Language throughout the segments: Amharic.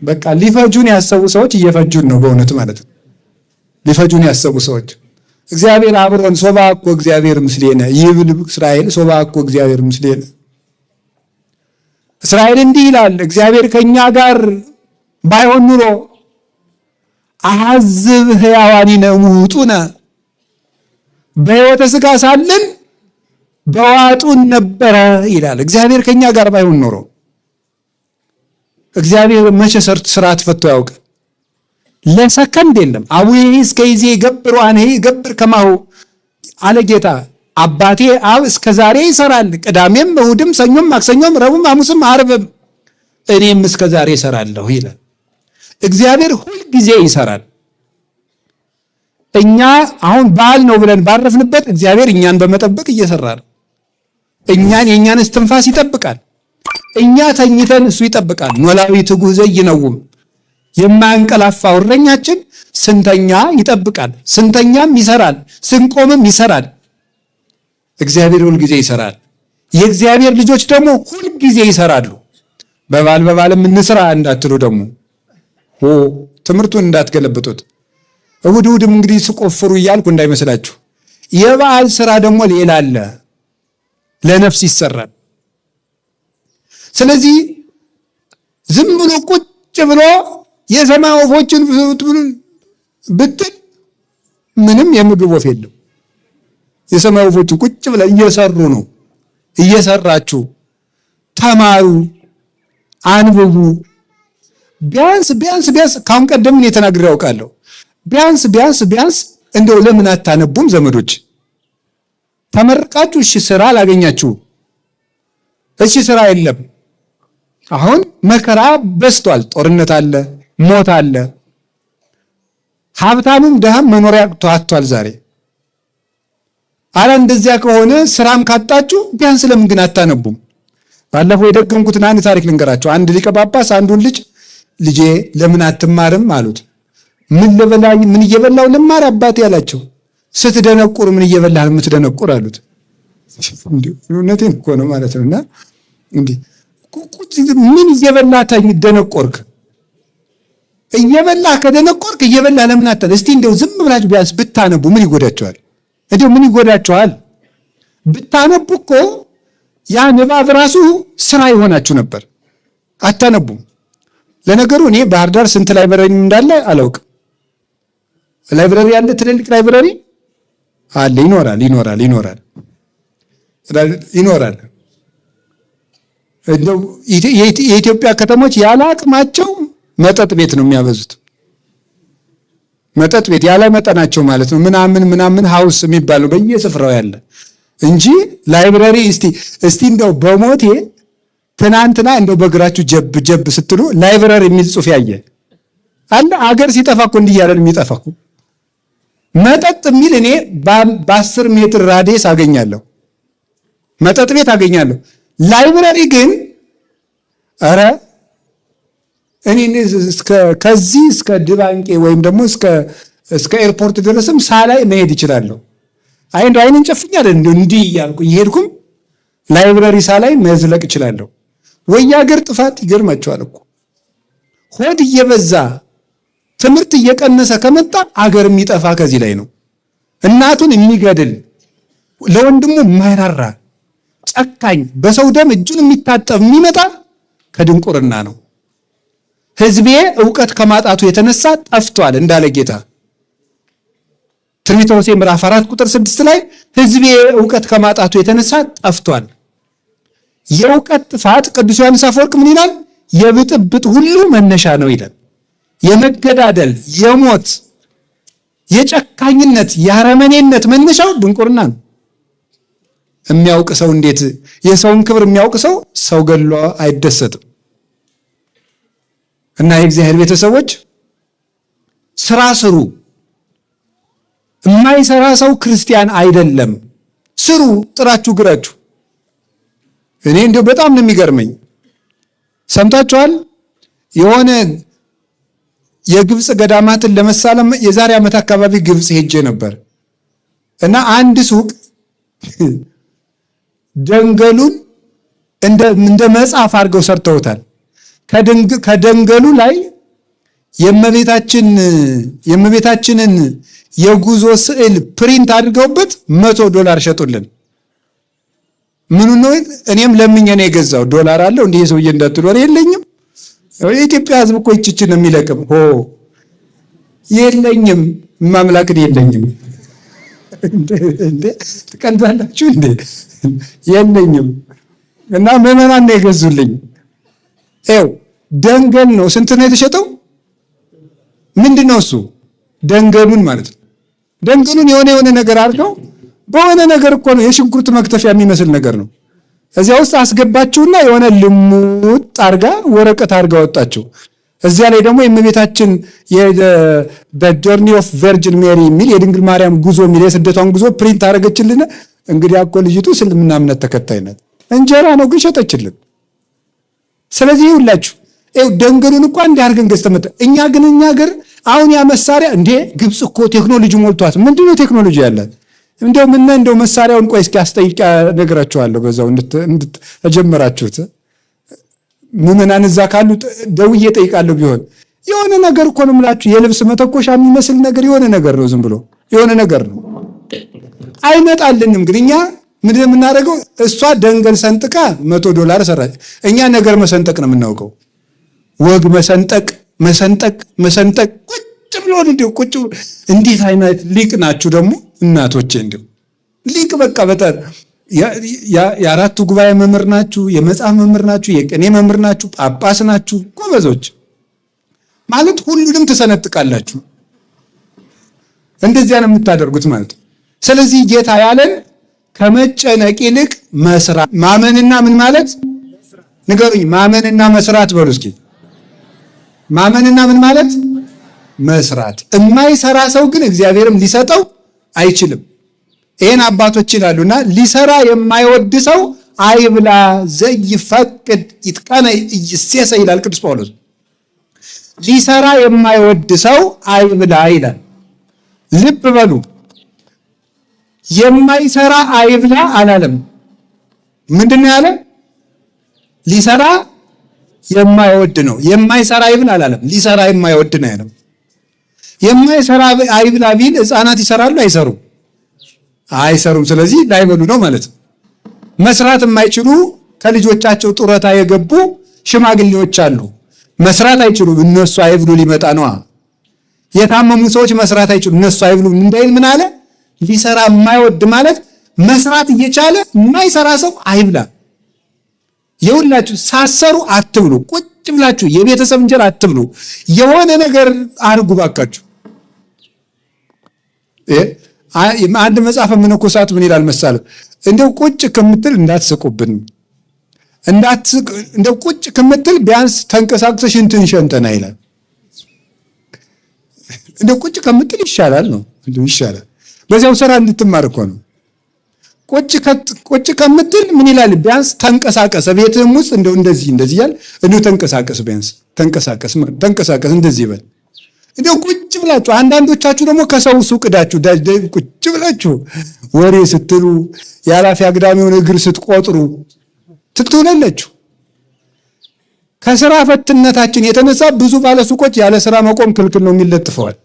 በቃ ሊፈጁን ያሰቡ ሰዎች እየፈጁን ነው በእውነት ማለት ነው። ሊፈጁን ያሰቡ ሰዎች እግዚአብሔር አብሮን ሶባኮ እግዚአብሔር ምስሌነ ይብል እስራኤል ሶባኮ እግዚአብሔር ምስሌነ። እስራኤል እንዲህ ይላል፣ እግዚአብሔር ከኛ ጋር ባይሆን ኑሮ አሐዝብ ሕያዋኒነ ሙጡነ፣ በሕይወተ ሥጋ ሳለን በዋጡን ነበረ ይላል። እግዚአብሔር ከኛ ጋር ባይሆን ኖሮ እግዚአብሔር መቼ ስርዓት ፈቶ ያውቅ? ለሰከንድ የለም። አቡዬ እስከ ይዜ ገብር ዋኔ ገብር ከማሁ አለ ጌታ። አባቴ አብ እስከ ዛሬ ይሰራል፣ ቅዳሜም እሑድም ሰኞም ማክሰኞም ረቡዕም ሐሙስም ዓርብም እኔም እስከ ዛሬ ይሰራለሁ ይላል። እግዚአብሔር ሁል ጊዜ ይሰራል። እኛ አሁን በዓል ነው ብለን ባረፍንበት እግዚአብሔር እኛን በመጠበቅ እየሰራ ነው። የእኛን እስትንፋስ ይጠብቃል። እኛ ተኝተን እሱ ይጠብቃል። ኖላዊ ትጉህ ዘይነውም፣ የማያንቀላፋው እረኛችን ስንተኛ ይጠብቃል፣ ስንተኛም ይሰራል፣ ስንቆምም ይሰራል። እግዚአብሔር ሁል ጊዜ ይሰራል። የእግዚአብሔር ልጆች ደግሞ ሁል ጊዜ ይሰራሉ። በባልም እንስራ እንዳትሉ ደግሞ ትምህርቱን እንዳትገለብጡት። እሑድም እንግዲህ ስቆፍሩ እያልኩ እንዳይመስላችሁ። የበዓል ስራ ደግሞ ሌላ አለ፣ ለነፍስ ይሰራል። ስለዚህ ዝም ብሎ ቁጭ ብሎ የሰማይ ወፎችን ብትል ምንም የምድር ወፍ የለም። የሰማይ ወፎችን ቁጭ ብለው እየሰሩ ነው። እየሰራችሁ ተማሩ፣ አንብቡ። ቢያንስ ካሁን ቀደም እኔ ተናግሬ ያውቃለሁ። ቢያንስ እንደው ለምን አታነቡም ዘመዶች? ተመርቃችሁ እሺ ስራ አላገኛችሁ፣ እሺ ስራ የለም። አሁን መከራ በስቷል። ጦርነት አለ፣ ሞት አለ። ሀብታምም ደሃም መኖሪያ አጥቷል ዛሬ። አረ እንደዚያ ከሆነ ስራም ካጣችሁ ቢያንስ ለምን ግን አታነቡም? ባለፈው የደገምኩትን አንድ ታሪክ ልንገራችሁ። አንድ ሊቀ ጳጳስ አንዱን ልጄ ለምን አትማርም አሉት። ምን እየበላው ልማር አባቴ አላቸው። ስትደነቁር ምን እየበላህ የምትደነቁር አሉት። እውነቴን እኮ ነው ማለት ነውና እንዲህ ምን እየበላህ ደነቆርክ? እየበላህ ከደነቆርክ እየበላህ ለምን አታል? እስቲ እንደው ዝም ብላችሁ ቢያንስ ብታነቡ ምን ይጎዳችኋል? እንደው ምን ይጎዳችኋል? ብታነቡ እኮ ያ ንባብ ራሱ ስራ ይሆናችሁ ነበር። አታነቡም። ለነገሩ እኔ ባህር ዳር ስንት ላይብረሪ እንዳለ አላውቅም። ላይብረሪ ያለ ትልልቅ ላይብረሪ አለ። ይኖራል። የኢትዮጵያ ከተሞች ያለ አቅማቸው መጠጥ ቤት ነው የሚያበዙት። መጠጥ ቤት ያለ መጠናቸው ማለት ነው። ምናምን ሀውስ የሚባለው በየስፍራው ያለ እንጂ ላይብረሪ እስቲ እንደው በሞቴ ትናንትና እንደው በእግራችሁ ጀብ ስትሉ ላይብረሪ የሚል ጽሑፍ ያየ አለ? አገር ሲጠፋ እኮ እንዲህ ያለን የሚጠፋ መጠጥ የሚል እኔ በ10 ሜትር ራዲየስ አገኛለሁ፣ መጠጥ ቤት አገኛለሁ። ላይብረሪ ግን ኧረ እኔ ከዚህ እስከ ድባንቄ ወይም ደግሞ እስከ ኤርፖርት ድረስም ሳላይ መሄድ ይችላለሁ። እንደው አይንን ጨፍኛል እንዲህ እያልኩ እየሄድኩም ላይብረሪ ሳላይ መዝለቅ ይችላለሁ። ወይ አገር ጥፋት ይገርማቸዋል እኮ ሆድ እየበዛ ትምህርት እየቀነሰ ከመጣ አገር የሚጠፋ ከዚህ ላይ ነው። እናቱን የሚገድል ለወንድሙ የማይራራ ጨካኝ፣ በሰው ደም እጁን የሚታጠብ የሚመጣ ከድንቁርና ነው። ሕዝቤ ዕውቀት ከማጣቱ የተነሳ ጠፍቷል እንዳለ ጌታ ትንቢተ ሆሴዕ ምዕራፍ 4 ቁጥር 6 ላይ ሕዝቤ ዕውቀት ከማጣቱ የተነሳ ጠፍቷል። የዕውቀት ጥፋት ቅዱስ ዮሐንስ አፈወርቅ ምን ይላል? የብጥብጥ ሁሉ መነሻ ነው ይላል። የመገዳደል፣ የሞት፣ የጨካኝነት፣ የአረመኔነት መነሻው ድንቁርና ነው። የሚያውቅ ሰው እንዴት የሰውን ክብር የሚያውቅ ሰው ገድሎ አይደሰትም። እና የእግዚአብሔር ቤተሰቦች ስራ ስሩ። የማይሰራ ሰው ክርስቲያን አይደለም። ስሩ፣ ጥራችሁ ግራችሁ። እኔ እንደው በጣም ነው የሚገርመኝ። ሰምታችኋል? የሆነ የግብፅ ገዳማትን ለመሳለም የዛሬ ዓመት አካባቢ ግብፅ ሄጄ ነበር እና አንድ ሱቅ ደንገሉን እንደ መጽሐፍ አድርገው ሰርተውታል። ከደንገሉ ላይ የእመቤታችንን የጉዞ ስዕል ፕሪንት አድርገውበት $100 ሸጡልን። ምኑ ነው? እኔም ለምኜ ነው የገዛው። ዶላር አለው እንዲህ ሰውዬ እንዳትሉ የለኝም። የኢትዮጵያ ሕዝብ እኮ ይችችን ነው የሚለቅም። የለኝም ማምላክን የለኝም እንዴ ትቀንታላችሁ እንዴ? የለኝም። እና ምዕመናን ነው የገዙልኝ። ደንገል ነው። ስንት ነው የተሸጠው? ምንድን ነው እሱ? ደንገሉን ማለት ነው። ደንገሉን የሆነ ነገር አድርገው በሆነ ነገር እኮ ነው፣ የሽንኩርት መክተፊያ የሚመስል ነገር ነው። እዚያ ውስጥ አስገባችሁና የሆነ ልሙጥ አርጋ ወረቀት አርጋ ወጣችሁ። እዚያ ላይ ደግሞ የእመቤታችን ጆርኒ ኦፍ ቨርጅን ሜሪ የሚል የድንግል ማርያም ጉዞ የሚል የስደቷን ጉዞ ፕሪንት አደረገችልን። እንግዲህ እኮ ልጅቱ እስልምና እምነት ተከታይ ናት። እንጀራ ነው ግን ሸጠችልን። ስለዚህ ይኸውላችሁ ደንገሉን እኮ እንዲህ አድርገን ገዝተመጣ። እኛ ሀገር አሁን ያ መሳሪያ እንዴ ግብፅ እኮ ቴክኖሎጂ ሞልቷት። ምንድነው ቴክኖሎጂ ያላት? እንደው መሳሪያውን ቆይ እስኪ አስጠይቃ ነገራችኋለሁ። በዛው እንድትጀምራችሁት ምዕመናን እዛ ካሉ ደውዬ ጠይቃለሁ። ቢሆን የሆነ ነገር እኮ ነው የምላችሁ፣ የልብስ መተኮሻ የሚመስል ነገር የሆነ ነገር ነው። ዝም ብሎ የሆነ ነገር ነው፣ አይመጣልንም። ግን እኛ ምንድን ነው የምናደርገው? እሷ ደንገል ሰንጥቃ $100 ሰራች። እኛ ነገር መሰንጠቅ ነው የምናውቀው። ወግ መሰንጠቅ ቁጭ ብሎ እንዲሁ ቁጭ። እንዴት አይነት ሊቅ ናችሁ ደግሞ እናቶቼ! እንዲሁ ሊቅ በቃ በጣም የአራቱ ጉባኤ መምህር ናችሁ፣ የመጽሐፍ መምህር ናችሁ፣ የቅኔ መምህር ናችሁ፣ ጳጳስ ናችሁ። ጎበዞች ማለት ሁሉንም ትሰነጥቃላችሁ። እንደዚያ ነው የምታደርጉት ማለት ነው። ስለዚህ ጌታ ያለን ከመጨነቅ ይልቅ መስራት። ማመንና ምን ማለት ንገሩኝ? ማመንና መስራት በሉ እስኪ። ማመንና ምን ማለት? መስራት። የማይሰራ ሰው ግን እግዚአብሔርም ሊሰጠው አይችልም። ይሄን አባቶች ይላሉና ሊሰራ የማይወድ ሰው አይብላ ዘይፈቅድ ይትቀነ ይሴሰ ይላል ቅዱስ ጳውሎስ። ሊሰራ የማይወድ ሰው አይብላ ይላል። ልብ በሉ፣ የማይሰራ አይብላ አላለም። ምንድነው ያለ? ሊሰራ የማይወድ ነው። የማይሰራ አይብላ አላለም። ሊሰራ የማይወድ ነው ያለው። የማይሰራ አይብላ ቢል ሕፃናት ይሰራሉ? አይሰሩም። ስለዚህ ላይበሉ ነው ማለት ነው። መስራት የማይችሉ ከልጆቻቸው ጡረታ የገቡ ሽማግሌዎች አሉ። መስራት አይችሉም። እነሱ አይብሉ ሊመጣ ነዋ። የታመሙ ሰዎች መስራት አይችሉም። እነሱ አይብሉ እንዳይል ምን አለ? ሊሰራ የማይወድ ማለት መስራት እየቻለ የማይሰራ ሰው አይብላ። የሁላችሁ ሳሰሩ አትብሉ። ቁጭ ብላችሁ የቤተሰብ እንጀራ አትብሉ። የሆነ ነገር አድርጉ ባካችሁ። አንድ መጽሐፈ መነኮሳት ምን ይላል መሳለ? እንደው ቁጭ ከምትል እንዳትስቁብን፣ እንደው ቁጭ ከምትል ቢያንስ ተንቀሳቅሰሽ እንትን ሸንተና ይላል። እንደው ቁጭ ከምትል ይሻላል ነው፣ እንደው ይሻላል። በዚያው ስራ እንድትማር እኮ ነው። ቁጭ ከምትል ምን ይላል? ቢያንስ ተንቀሳቀስ። ቤትህም ውስጥ እንደው እንደዚህ ያል እንደው ተንቀሳቀስ፣ ቢያንስ ተንቀሳቀስ እንደዚህ ይበል። እንደው ቁጭ ብላችሁ አንዳንዶቻችሁ ደግሞ ከሰው ሱቅ ዳችሁ ቁጭ ብላችሁ ወሬ ስትሉ ያላፊ አግዳሚውን እግር ስትቆጥሩ ትትውላላችሁ። ከስራ ፈትነታችን የተነሳ ብዙ ባለሱቆች ያለ ስራ መቆም ክልክል ነው የሚለጥፈዋል።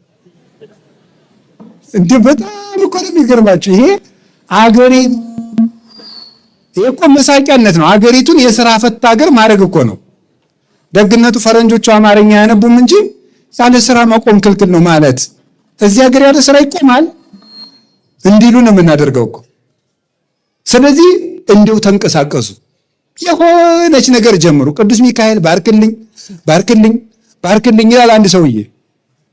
እንዴ በጣም እኮ ነው የሚገርማችሁ። ይሄ እኮ መሳቂያነት ነው። አገሪቱን የስራ ፈት ሀገር ማድረግ እኮ ነው ደግነቱ። ፈረንጆቹ አማርኛ አያነቡም እንጂ ያለ ስራ መቆም ክልክል ነው ማለት። እዚህ ሀገር ያለ ስራ ይቆማል እንዲሉ ነው የምናደርገው እኮ። ስለዚህ እንዲሁ ተንቀሳቀሱ፣ የሆነች ነገር ጀምሩ። ቅዱስ ሚካኤል ባርክልኝ ይላል። አንድ ሰውዬ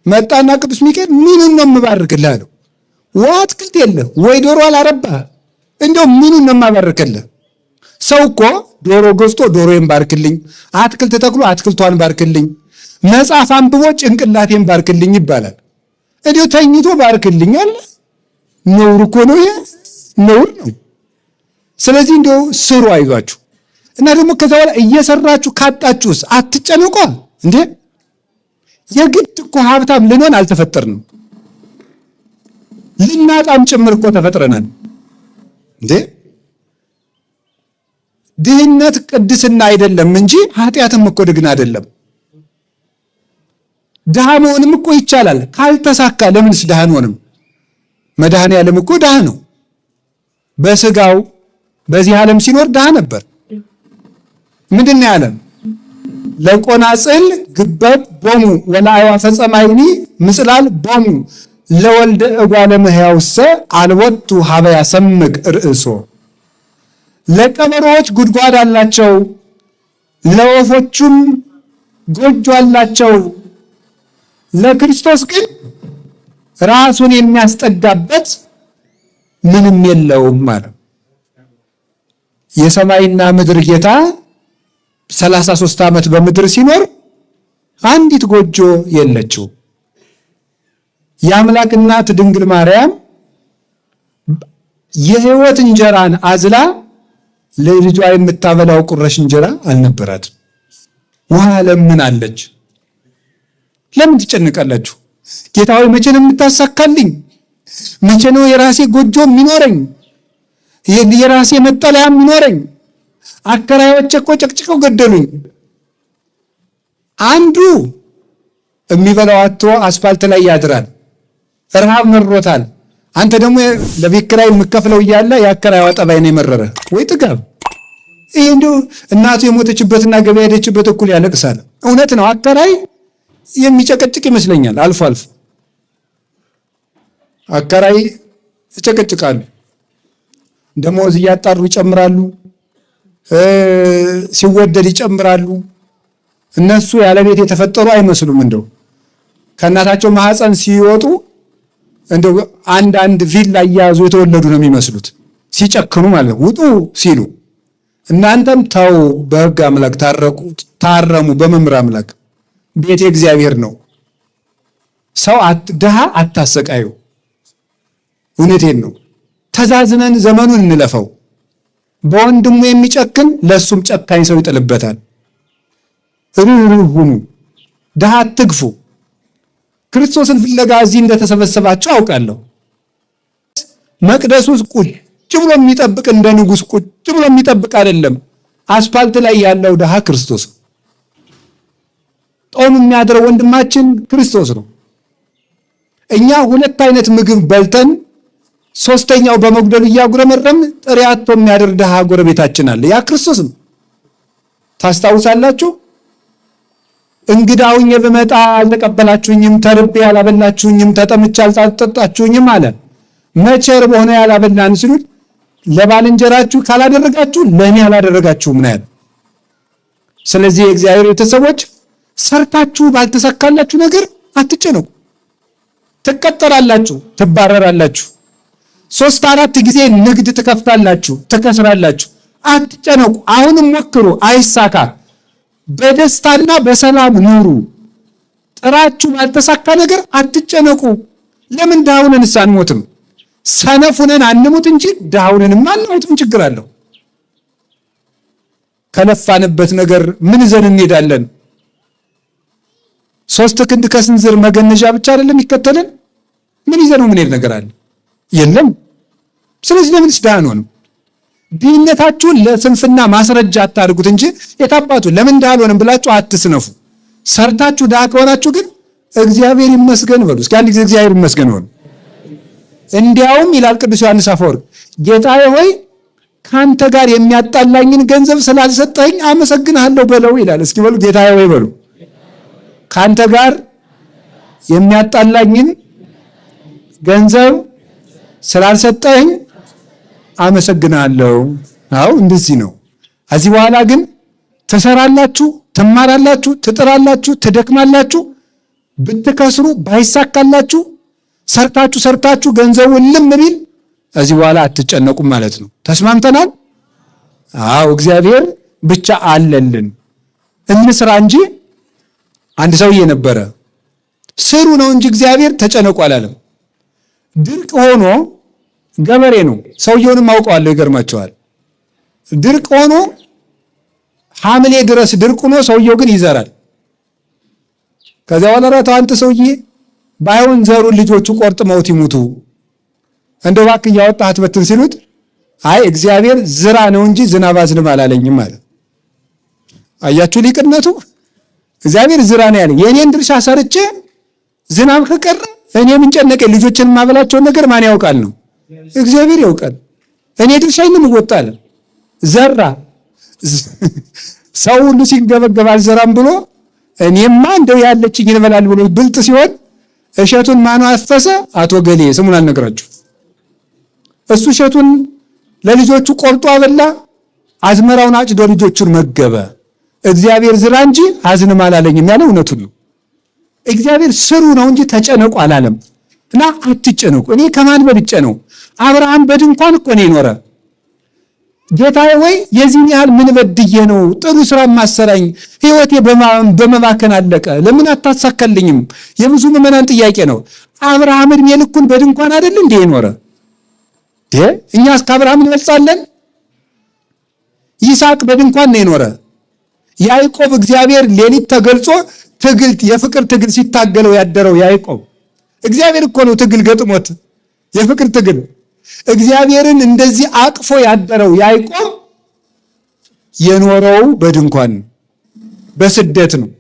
መጣና ቅዱስ ሚካኤል ምኑን ነው የምባርክልህ አለው። አትክልት የለ ወይ ዶሮ አላረባ፣ እንደው ምኑን ነው የማባርክልህ? ሰው እኮ ዶሮ ገዝቶ ዶሮዬን ባርክልኝ፣ አትክልት ተክሎ አትክልቷን ባርክልኝ፣ መጽሐፍ አንብቦ ጭንቅላቴን ባርክልኝ ይባላል። እንዲሁ ተኝቶ ባርክልኝ አለ። ነውር እኮ ነው፣ ይሄ ነውር ነው። ስለዚህ እንደው ስሩ፣ አይዟችሁ። እና ደግሞ ከዛ በኋላ እየሰራችሁ ካጣችሁስ አትጨነቁ እንዴ። የግድ እኮ ሀብታም ልንሆን አልተፈጠርንም፣ ልናጣም ጭምር እኮ ተፈጥረናል እንዴ። ድህነት ቅድስና አይደለም እንጂ ኃጢአትም እኮ ድግና አይደለም። ድሃ መሆንም እኮ ይቻላል። ካልተሳካ ለምንስ ድሃ አንሆንም? መድኃኔዓለም እኮ ድሃ ነው። በስጋው በዚህ ዓለም ሲኖር ድሃ ነበር። ምንድን ነው ያለን? ለቆናጽል ግበብ ቦሙ ወለአዕዋፈ ሰማይኒ ምጽላል ቦሙ ለወልደ እጓለ እመሕያውሰ አልወቱ ሀበ ያሰምግ ርእሶ። ለቀበሮዎች ጉድጓድ አላቸው፣ ለወፎቹም ጎጆ አላቸው። ለክርስቶስ ግን ራሱን የሚያስጠጋበት ምንም የለውም ማለት። የሰማይና ምድር ጌታ 33 ዓመት በምድር ሲኖር አንዲት ጎጆ የለችው። የአምላክ እናት ድንግል ማርያም የሕይወት እንጀራን አዝላ ለልጇ የምታበላው ቁረሽ እንጀራ አልነበራትም። ውሃ ለምን አለች? ለምን ትጨንቃላችሁ? ጌታ ሆይ መቼ ነው የምታሳካልኝ? መቼ ነው የራሴ ጎጆ የሚኖረኝ? የራሴ መጠለያ የሚኖረኝ? አከራዮች እኮ ጨቅጭቀው ገደሉኝ። አንዱ የሚበላው አጥቶ አስፋልት ላይ ያድራል፣ ረሃብ መሮታል። አንተ ደግሞ ለቤት ኪራይ የምከፍለው እያለ የአከራይዋ ጠባይ ነው የመረረ። ወይ ጥጋብ! ይሄ እንዲሁ እናቱ የሞተችበትና ገበያ ሄደችበት እኩል ያለቅሳል። እውነት ነው። አከራይ የሚጨቀጭቅ ይመስለኛል። አልፎ አልፎ አከራይ ይጨቀጭቃሉ። ደሞዝ እያጣሩ ይጨምራሉ፣ ሲወደድ ይጨምራሉ። እነሱ ያለ ቤት የተፈጠሩ አይመስሉም። እንደው ከእናታቸው ማህፀን ሲወጡ እንደው አንድ ቪላ እያያዙ የተወለዱ ነው የሚመስሉት፣ ሲጨክኑ ማለት ውጡ ሲሉ። እናንተም ተው፣ በሕግ አምላክ ታረሙ፣ በመምህር አምላክ ቤት እግዚአብሔር ነው። ሰው ድሃ አታሰቃዩ። እውነቴን ነው። ተዛዝነን ዘመኑን እንለፈው። በወንድሙ የሚጨክን ለሱም ጨካኝ ሰው ይጥልበታል። ርኅሩህ ሁኑ፣ ድሃ አትግፉ። ክርስቶስን ፍለጋ እዚህ እንደተሰበሰባችሁ አውቃለሁ። መቅደሱ ውስጥ ቁጭ ብሎ የሚጠብቅ እንደ ንጉሥ ቁጭ ብሎ የሚጠብቅ አይደለም። አስፋልት ላይ ያለው ድሃ ክርስቶስ ነው። ጦም የሚያድረው ወንድማችን ክርስቶስ ነው። እኛ ሁለት አይነት ምግብ በልተን ሶስተኛው በመጉደሉ እያጉረመረም ጥሬ አጥቶ የሚያድር ድሃ ጎረቤታችን አለ። ያ ክርስቶስ ነው። ታስታውሳላችሁ? እንግዳውኝ ብመጣ አልተቀበላችሁኝም፣ ተርቤ ያላበላችሁኝም፣ ተጠምቼ አልጠጣችሁኝም አለ። መቼ ርቦህ ያላበላን ሲሉት ለባልንጀራችሁ ካላደረጋችሁ ለእኔ አላደረጋችሁም ነው ያለ። ስለዚህ የእግዚአብሔር ቤተሰቦች ሰርታችሁ ባልተሳካላችሁ ነገር አትጨነቁ። ትቀጠራላችሁ፣ ትባረራላችሁ። 3-4 ጊዜ ንግድ ትከፍታላችሁ፣ ትከስራላችሁ። አትጨነቁ። አሁንም ሞክሩ፣ አይሳካ። በደስታና በሰላም ኑሩ። ጥራችሁ ባልተሳካ ነገር አትጨነቁ። ለምን ድሃውንንስ አንሞትም? ሰነፉንን አንሙት እንጂ ድሃውንንማ አንሞትም። ችግር አለው? ከለፋንበት ነገር ምን ይዘን እንሄዳለን? 3 ክንድ ከስንዝር መገነዣ ብቻ አይደለም ይከተለን? ምን ይዘን ነው የምንሄድ ነገር አለ? የለም። ስለዚህ ለምንስ ድሃ አንሆንም? ድህነታችሁን ለስንፍና ማስረጃ አታድርጉት እንጂ የታባቱ ለምን ድሃ አልሆንም ብላችሁ አትስነፉ። ሰርታችሁ ድሃ ከሆናችሁ ግን እግዚአብሔር ይመስገን በሉ። እስኪ አንድ ጊዜ እግዚአብሔር ይመስገን በሉ። እንዲያውም ይላል ቅዱስ ዮሐንስ አፈወርቅ፣ ጌታዬ ሆይ ካንተ ጋር የሚያጣላኝን ገንዘብ ስላልሰጠኝ አመሰግንሃለሁ በለው ይላል። እስኪ በሉ ጌታዬ ሆይ በሉ። ካንተ ጋር የሚያጣላኝን ገንዘብ ስላልሰጠኝ አመሰግናለሁ። አዎ እንደዚህ ነው። ከዚህ በኋላ ግን ትሰራላችሁ፣ ትማራላችሁ፣ ትጥራላችሁ፣ ትደክማላችሁ። ብትከስሩ ባይሳካላችሁ ሰርታችሁ ገንዘቡ ልም ቢል ከዚህ በኋላ አትጨነቁም ማለት ነው። ተስማምተናል? አዎ እግዚአብሔር ብቻ አለልን። እንስራ እንጂ አንድ ሰውዬ ነበረ፣ ስሩ ነው እንጂ እግዚአብሔር ተጨነቁ አላለም። ድርቅ ሆኖ ገበሬ ነው። ሰውየውንም አውቀዋለሁ፣ ይገርማቸዋል። ድርቅ ሆኖ ሐምሌ ድረስ ድርቅ ሆኖ ሰውየው ግን ይዘራል። ከዚያ በኋላ ራቱ አንተ ሰውዬ ባይሆን ዘሩን ልጆቹ ቆርጥመውት ይሙቱ እንደው እባክህ እያወጣህ አትበትን ሲሉት አይ እግዚአብሔር ዝራ ነው እንጂ ዝናብ አዝንም አላለኝም ማለት። አያችሁ ሊቅነቱ። እግዚአብሔር ዝራ ነው ያለኝ። የእኔን ድርሻ ሰርቼ ዝናብ ከቀረ እኔ ምን ጨነቀኝ? ልጆችን የማበላቸውን ነገር ማን ያውቃል ነው? እግዚአብሔር ያውቃል። እኔ ድርሻዬን እወጣለሁ። ዘራ ሰው ሁሉ ሲንገበገብ አልዘራም ብሎ እኔማ እንደው ያለችኝ ይበላል ብሎ ብልጥ ሲሆን እሸቱን ማኑ አፈሰ? አቶ ገሌ ስሙን አልነግራችሁ። እሱ እሸቱን ለልጆቹ ቆርጦ አበላ፣ አዝመራውን አጭዶ ልጆቹን መገበ። እግዚአብሔር ዝራ እንጂ አዝንም አላለኝም ያለው እውነቱን ነው። እግዚአብሔር ስሩ ነው እንጂ ተጨነቁ አላለም። እና አትጨነቁ። እኔ ከማን በልጬ ነው? አብርሃም በድንኳን እኮ ነው የኖረ። ጌታዬ ወይ የዚህን ያህል ምን በድዬ ነው ጥሩ ስራ ማሰራኝ? ህይወቴ በመባከን አለቀ፣ ለምን አታሳካልኝም? የብዙ ምዕመናን ጥያቄ ነው። አብርሃም እድሜ ልኩን በድንኳን አይደል እንዴ የኖረ? እኛስ ከአብርሃም እንበልጣለን? ይስሐቅ በድንኳን ነው የኖረ። ያዕቆብ እግዚአብሔር ሌሊት ተገልጾ ትግል የፍቅር ትግል ሲታገለው ያደረው ያዕቆብ እግዚአብሔር እኮ ነው ትግል ገጥሞት የፍቅር ትግል እግዚአብሔርን እንደዚህ አቅፎ ያደረው ያዕቆብ የኖረው በድንኳን በስደት ነው።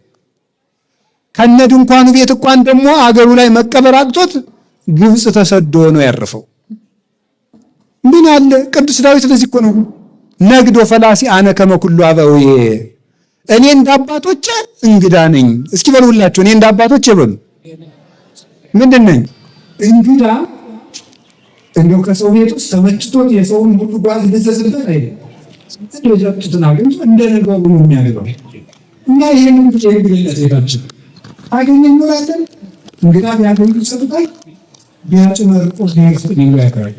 ከነ ድንኳኑ ቤት እንኳን ደግሞ አገሩ ላይ መቀበር አቅቶት ግብጽ ተሰዶ ነው ያረፈው። ምን አለ ቅዱስ ዳዊት ለዚህ እኮ ነው ነግዶ ፈላሲ አነ ከመኩሉ አበውዬ፣ እኔ እንደ አባቶቼ እንግዳ ነኝ። እስኪ በሉላችሁ እኔ እንደ አባቶቼ በሉ። ምንድን ነኝ? እንግዳ። እንደው ከሰው ቤት ውስጥ ተመችቶት የሰውን ሁሉ ጓዝ ልዘዝበት አይደለም። እንደጀቱትን አግኝቶ እንደ ነገሩ ነው የሚያደርገው። እና ይሄንን የእንግድነት ቤታችን አገኘን ኖራለን። እንግዳ ቢያገኙ ሰጥታል ቢያጭመርቆስ ሊያስጥኝ ያከራል።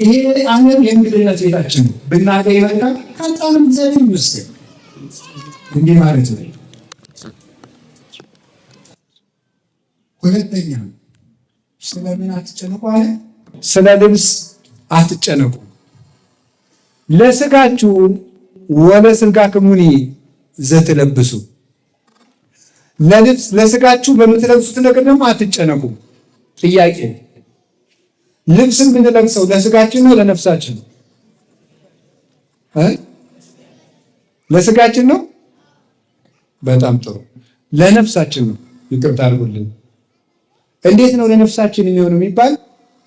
ይሄ አሁን የእንግድነት ቤታችን ብናገኝ ይመጣል። ካጣንም እግዚአብሔር ይመስገን። እንዲህ ማለት ነው። ሁለተኛ ስለምን አትጨነቁ አለ? ስለ ልብስ አትጨነቁ። ለስጋችሁ ወለስጋክሙኒ ዘትለብሱ፣ ለስጋችሁ በምትለብሱት ነገር ደግሞ አትጨነቁ። ጥያቄ፣ ልብስን ብንለብሰው ለስጋችን ነው ለነፍሳችን ነው? ለስጋችን ነው። በጣም ጥሩ፣ ለነፍሳችን ነው። ይቅርታ አድርጉልኝ። እንዴት ነው ለነፍሳችን የሚሆነው የሚባል?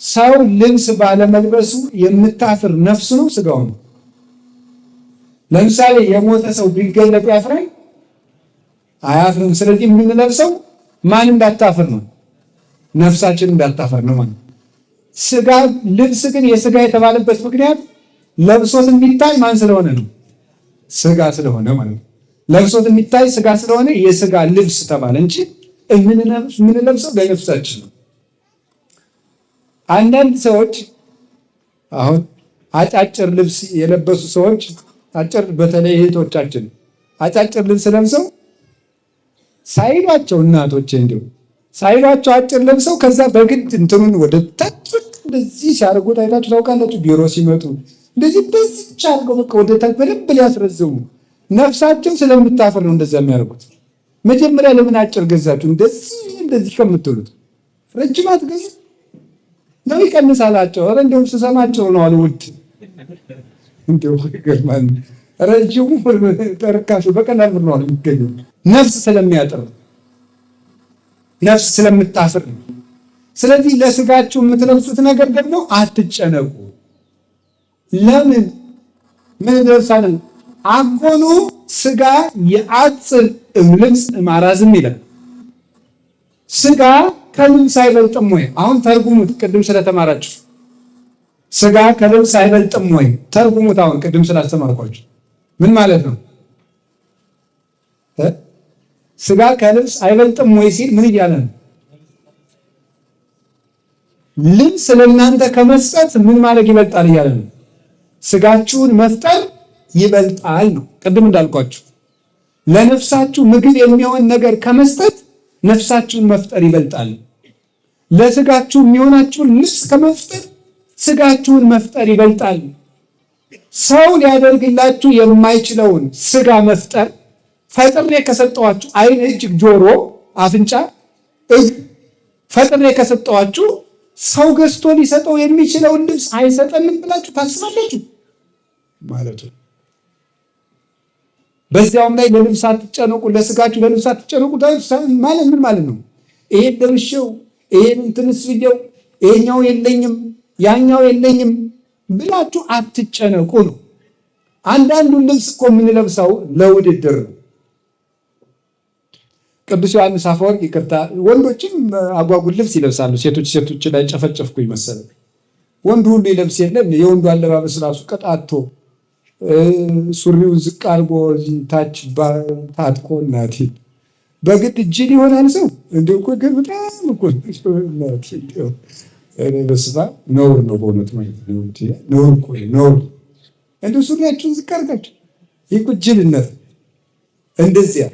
ሰው ልብስ ባለመልበሱ የምታፍር ነፍሱ ነው ስጋው ነው? ለምሳሌ የሞተ ሰው ቢገለጥ ያፍራል? አያፍርም። ስለዚህ የምንለብሰው ማን እንዳታፍር ነው? ነፍሳችን እንዳታፈር ነው ማለት። ስጋ ልብስ ግን የስጋ የተባለበት ምክንያት ለብሶት የሚታይ ማን ስለሆነ ነው? ስጋ ስለሆነ ማለት ነው። ለብሶት የሚታይ ስጋ ስለሆነ የስጋ ልብስ ተባለ እንጂ የምንለብሰው ለነፍሳችን ነው። አንዳንድ ሰዎች አሁን አጫጭር ልብስ የለበሱ ሰዎች አጭር፣ በተለይ እህቶቻችን አጫጭር ልብስ ለብሰው ሳይሏቸው እናቶች እንዲሁ ሳይሏቸው አጭር ለብሰው ከዛ በግድ እንትኑን ወደ ታች እንደዚህ ሲያደርጉት አይታችሁ ታውቃላችሁ። ቢሮ ሲመጡ እንደዚህ በዚች አድርገው በቃ ወደ ታች በደንብ ሊያስረዝሙ። ነፍሳቸው ስለምታፈር ነው እንደዛ የሚያደርጉት። መጀመሪያ ለምን አጭር ገዛችሁ? እንደዚህ ከምትሉት ረጅም አትገዙ ነው ይቀንሳላቸው። ኧረ እንደውም ስሰማቸው ነው አሉ ውድ እንደው ይገርማል። ረጅሙ ተርካሹ በቀላል ብር ነው የሚገኘው። ነፍስ ስለሚያጥር ነፍስ ስለምታፍር። ስለዚህ ለስጋችሁ የምትለብሱት ነገር ደግሞ አትጨነቁ። ለምን ምን ደርሳለን? አኮኑ ስጋ የአጽር ልብስ ማራዝም ይላል። ስጋ ከልብስ አይበልጥም ወይ? አሁን ተርጉሙት። ቅድም ስለተማራችሁ ስጋ ከልብስ አይበልጥም ወይ? ተርጉሙት። አሁን ቅድም ስላስተማርኳችሁ ምን ማለት ነው? ስጋ ከልብስ አይበልጥም ወይ ሲል ምን እያለ ነው? ልብስ ለእናንተ ከመስጠት ምን ማድረግ ይበልጣል እያለ ነው። ስጋችሁን መፍጠር ይበልጣል ነው። ቅድም እንዳልኳችሁ ለነፍሳችሁ ምግብ የሚሆን ነገር ከመስጠት ነፍሳችሁን መፍጠር ይበልጣል። ለስጋችሁ የሚሆናችሁን ልብስ ከመፍጠር ስጋችሁን መፍጠር ይበልጣል። ሰው ሊያደርግላችሁ የማይችለውን ስጋ መፍጠር ፈጥሬ ከሰጠዋችሁ ዓይን፣ እጅ፣ ጆሮ፣ አፍንጫ፣ ፈጥሬ ከሰጠዋችሁ ሰው ገዝቶ ሊሰጠው የሚችለውን ልብስ አይሰጠንም ብላችሁ ታስባላችሁ ማለቱ። በዚያውም ላይ ለልብስ አትጨነቁ፣ ለስጋችሁ ለልብስ አትጨነቁ ማለት ምን ማለት ነው? ይሄን ለብሼው ይሄን እንትንስ ብዬው ይሄኛው የለኝም ያኛው የለኝም ብላችሁ አትጨነቁ ነው። አንዳንዱን ልብስ እኮ የምንለብሰው ለውድድር ነው። ቅዱስ ዮሐንስ አፈወርቅ ይቅርታ፣ ወንዶችም አጓጉል ልብስ ይለብሳሉ። ሴቶች ላይ ጨፈጨፍኩ ይመሰለኝ። ወንዱ ሁሉ ይለብስ የለም። የወንዱ አለባበስ ራሱ ቀጣቶ ሱሪውን ዝቅ አድርጎ ታች ታጥቆ እናቴ በግድ ጅል ይሆናል ሰው እንደው እኮ ግን በጣም እኮ እናቴ በስመ አብ ነውር ነው በእውነት ማለት ነው። ነውር እኮ ነውር። እንደው ሱሪያችሁን ዝቅ አድርጋችሁ ይህ እኮ ጅልነት። እንደዚያ